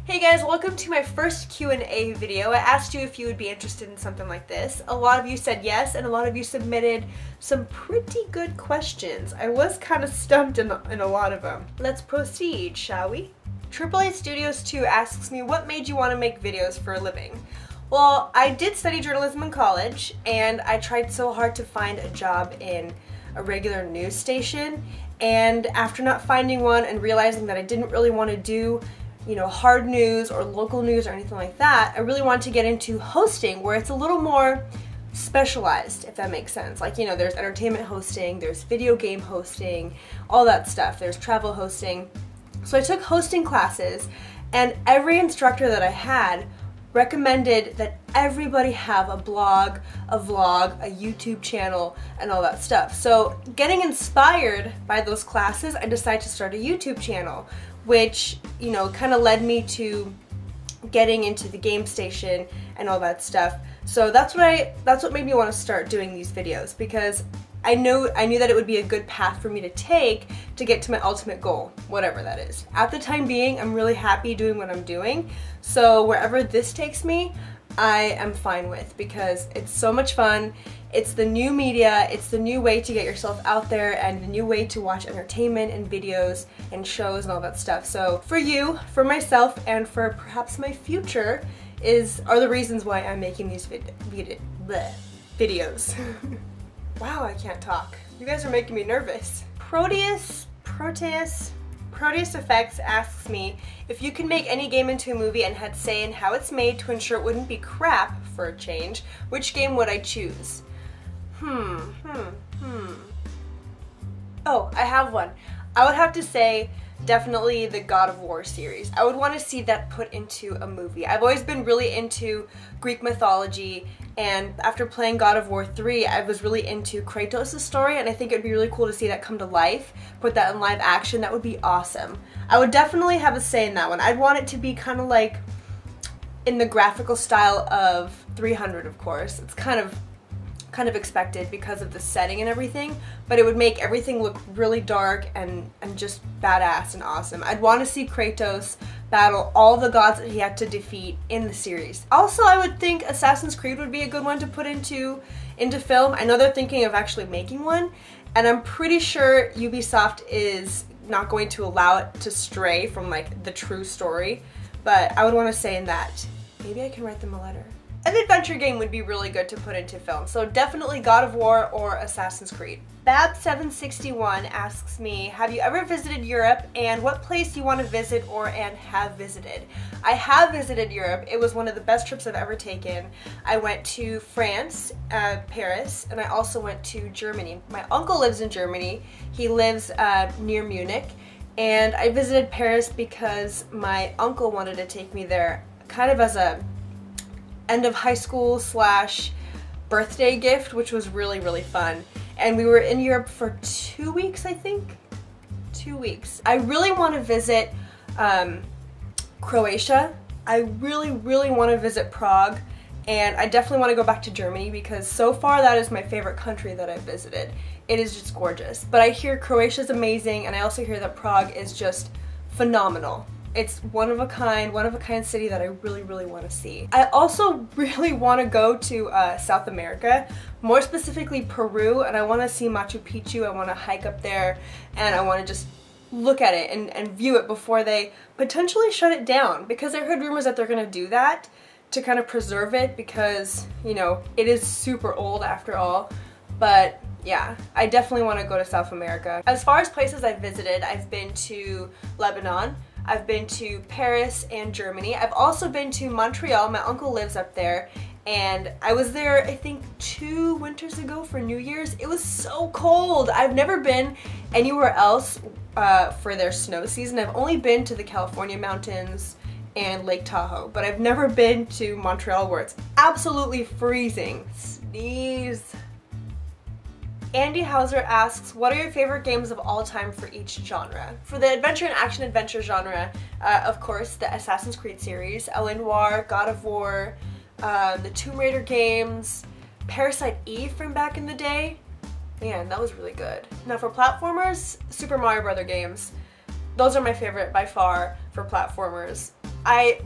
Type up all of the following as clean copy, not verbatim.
Hey guys, welcome to my first Q&A video. I asked you if you would be interested in something like this. A lot of you said yes, and a lot of you submitted some pretty good questions. I was kind of stumped in a lot of them. Let's proceed, shall we? AAA Studios 2 asks me, what made you want to make videos for a living? Well, I did study journalism in college, and I tried so hard to find a job in a regular news station, and after not finding one and realizing that I didn't really want to do hard news or local news or anything like that, I really wanted to get into hosting where it's a little more specialized, if that makes sense. Like, there's entertainment hosting, there's video game hosting, all that stuff. There's travel hosting. So I took hosting classes, and every instructor that I had recommended that everybody have a blog, a vlog, a YouTube channel, and all that stuff. So getting inspired by those classes, I decided to start a YouTube channel, which, kind of led me to getting into the game station and all that stuff. So that's what made me want to start doing these videos, because I knew that it would be a good path for me to take to get to my ultimate goal, whatever that is. At the time being, I'm really happy doing what I'm doing, so wherever this takes me, I am fine with, because it's so much fun. It's the new media, it's the new way to get yourself out there, and the new way to watch entertainment and videos and shows and all that stuff. So for you, for myself, and for perhaps my future are the reasons why I'm making these videos. Wow, I can't talk. You guys are making me nervous. Proteus Effects asks me, if you could make any game into a movie and had say in how it's made to ensure it wouldn't be crap for a change, which game would I choose? Oh, I have one. I would have to say definitely the God of War series. I would want to see that put into a movie. I've always been really into Greek mythology, and after playing God of War 3, I was really into Kratos' story, and I think it would be really cool to see that come to life, put that in live action. That would be awesome. I would definitely have a say in that one. I'd want it to be kind of like in the graphical style of 300, of course. It's kind of expected because of the setting and everything, but it would make everything look really dark and just badass and awesome. I'd want to see Kratos battle all the gods that he had to defeat in the series. Also, I would think Assassin's Creed would be a good one to put into film. I know they're thinking of actually making one, and I'm pretty sure Ubisoft is not going to allow it to stray from like the true story, but I would want to say in that. Maybe I can write them a letter. An adventure game would be really good to put into film, so definitely God of War or Assassin's Creed. Bab761 asks me, have you ever visited Europe, and what place do you want to visit and have visited? I have visited Europe. It was one of the best trips I've ever taken. I went to France, Paris, and I also went to Germany. My uncle lives in Germany. He lives near Munich, and I visited Paris because my uncle wanted to take me there kind of as a end of high school / birthday gift, which was really, really fun. And we were in Europe for 2 weeks, I think. 2 weeks. I really want to visit Croatia. I really, really want to visit Prague, and I definitely want to go back to Germany because so far that is my favorite country that I've visited. It is just gorgeous. But I hear Croatia is amazing, and I also hear that Prague is just phenomenal. It's one of a kind city that I really, really want to see. I also really want to go to South America, more specifically Peru, and I want to see Machu Picchu. I want to hike up there, and I want to just look at it and view it before they potentially shut it down, because I heard rumors that they're going to do that to kind of preserve it because, it is super old after all. But yeah, I definitely want to go to South America. As far as places I've visited, I've been to Lebanon, I've been to Paris and Germany. I've also been to Montreal. My uncle lives up there, and I was there I think 2 winters ago for New Year's. It was so cold. I've never been anywhere else for their snow season. I've only been to the California mountains and Lake Tahoe, but I've never been to Montreal where it's absolutely freezing. Sneeze. Andy Hauser asks, what are your favorite games of all time for each genre? For the adventure and action-adventure genre, of course, the Assassin's Creed series, L.A. Noire, God of War, the Tomb Raider games, Parasite Eve from back in the day. Man, that was really good. Now for platformers, Super Mario Bros. Games. Those are my favorite by far for platformers.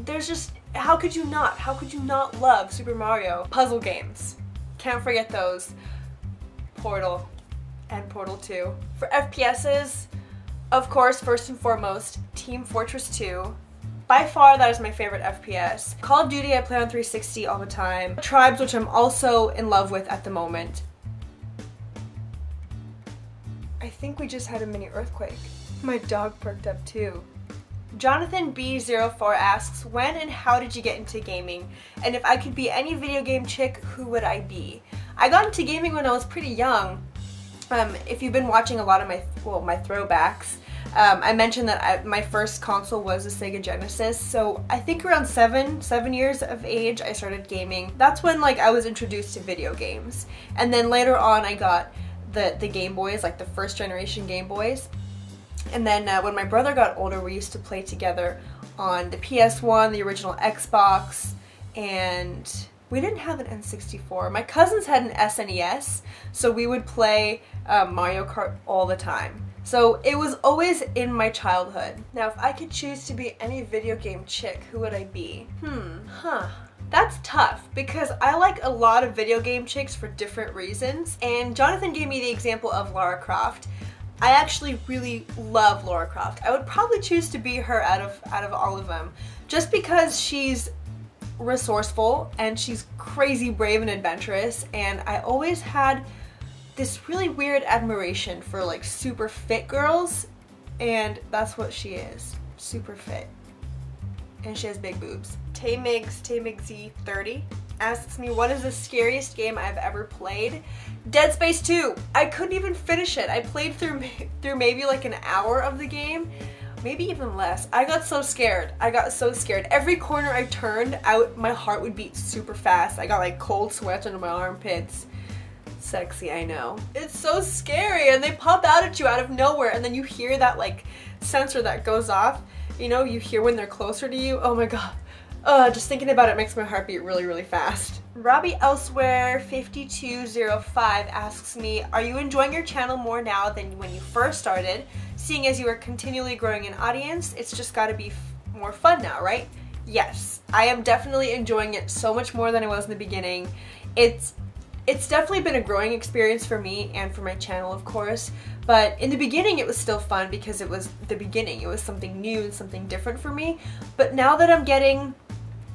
There's just, how could you not? How could you not love Super Mario? Puzzle games. Can't forget those. Portal and Portal 2. For FPSs, of course, first and foremost, Team Fortress 2. By far, that is my favorite FPS. Call of Duty, I play on 360 all the time. Tribes, which I'm also in love with at the moment. I think we just had a mini earthquake. My dog perked up too. Jonathan B04 asks, when and how did you get into gaming? And if I could be any video game chick, who would I be? I got into gaming when I was pretty young. If you've been watching a lot of my throwbacks, I mentioned that my first console was a Sega Genesis, so I think around 7 years of age I started gaming. That's when like I was introduced to video games. And then later on I got the Game Boys, like the first generation Game Boys. And then when my brother got older, we used to play together on the PS1, the original Xbox, and we didn't have an N64. My cousins had an SNES, so we would play Mario Kart all the time. So it was always in my childhood. Now, if I could choose to be any video game chick, who would I be? That's tough because I like a lot of video game chicks for different reasons, and Jonathan gave me the example of Lara Croft. I actually really love Lara Croft. I would probably choose to be her out of all of them, just because she's resourceful and she's crazy brave and adventurous, and I always had this really weird admiration for like super fit girls, and that's what she is. Super fit. And she has big boobs. Taymigz30 asks me, what is the scariest game I've ever played? Dead Space 2. I couldn't even finish it. I played through maybe like an hour of the game, maybe even less. I got so scared. Every corner I turned out, my heart would beat super fast. I got like cold sweats under my armpits. Sexy, I know. It's so scary, and they pop out at you out of nowhere, and then you hear that like sensor that goes off. You know, you hear when they're closer to you. Oh my god. Just thinking about it makes my heart beat really, really fast. Robbie Elsewhere 5205 asks me, are you enjoying your channel more now than when you first started? Seeing as you are continually growing an audience, it's just gotta be more fun now, right? Yes, I am definitely enjoying it so much more than I was in the beginning. It's definitely been a growing experience for me and for my channel, of course, but in the beginning it was still fun because it was the beginning. It was something new and something different for me. But now that I'm getting,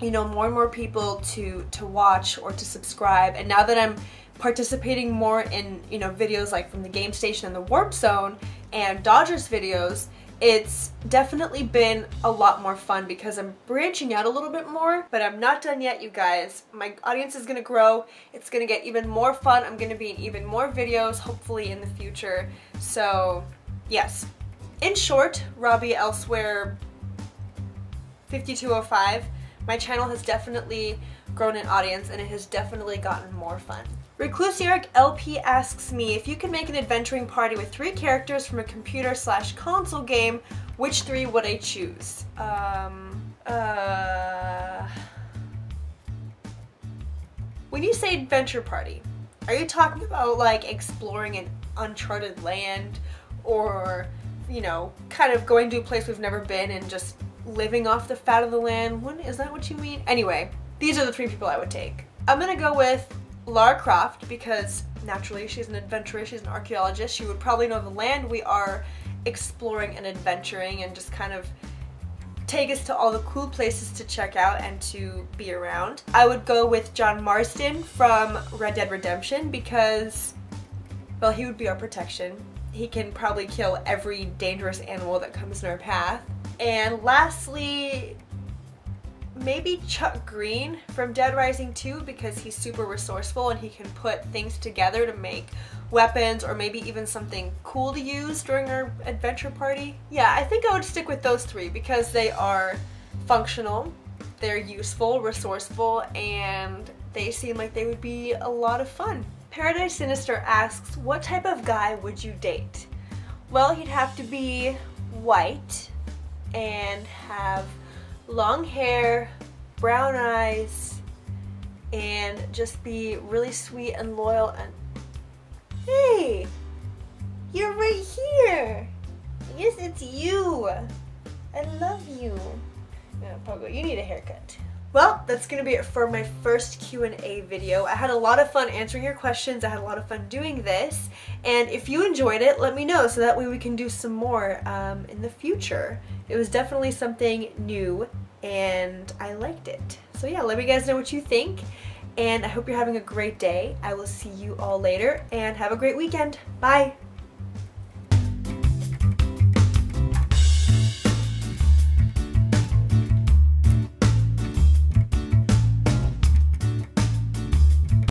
you know, more and more people to watch or to subscribe, and now that I'm participating more in, you know, videos like from the Game Station and the Warp Zone and Dodgers videos, it's definitely been a lot more fun because I'm branching out a little bit more, but I'm not done yet, you guys. My audience is gonna grow. It's gonna get even more fun. I'm gonna be in even more videos, hopefully in the future. So, yes. In short, Robbie Elsewhere 5205, my channel has definitely grown an audience and it has definitely gotten more fun. Reclusiarch LP asks me, if you could make an adventuring party with 3 characters from a computer/console game, which 3 would I choose? When you say adventure party, are you talking about like exploring an uncharted land, or, you know, kind of going to a place we've never been and just living off the fat of the land? Is that what you mean? Anyway, these are the 3 people I would take. I'm gonna go with Lara Croft because naturally she's an adventurer, she's an archaeologist. She would probably know the land we are exploring and adventuring and just kind of take us to all the cool places to check out and to be around. I would go with John Marston from Red Dead Redemption because, well, he would be our protection. He can probably kill every dangerous animal that comes in our path. And lastly, maybe Chuck Green from Dead Rising 2 because he's super resourceful and he can put things together to make weapons or maybe even something cool to use during our adventure party. Yeah, I think I would stick with those 3 because they are functional, they're useful, resourceful, and they seem like they would be a lot of fun. Paradise Sinister asks, what type of guy would you date? Well, he'd have to be white and have long hair, brown eyes, and just be really sweet and loyal and... Hey! You're right here! Yes, it's you! I love you. Yeah, Pogo, you need a haircut. Well, that's going to be it for my first Q&A video. I had a lot of fun answering your questions. I had a lot of fun doing this. And if you enjoyed it, let me know so that way we can do some more in the future. It was definitely something new and I liked it. So yeah, let me guys know what you think. And I hope you're having a great day. I will see you all later and have a great weekend. Bye!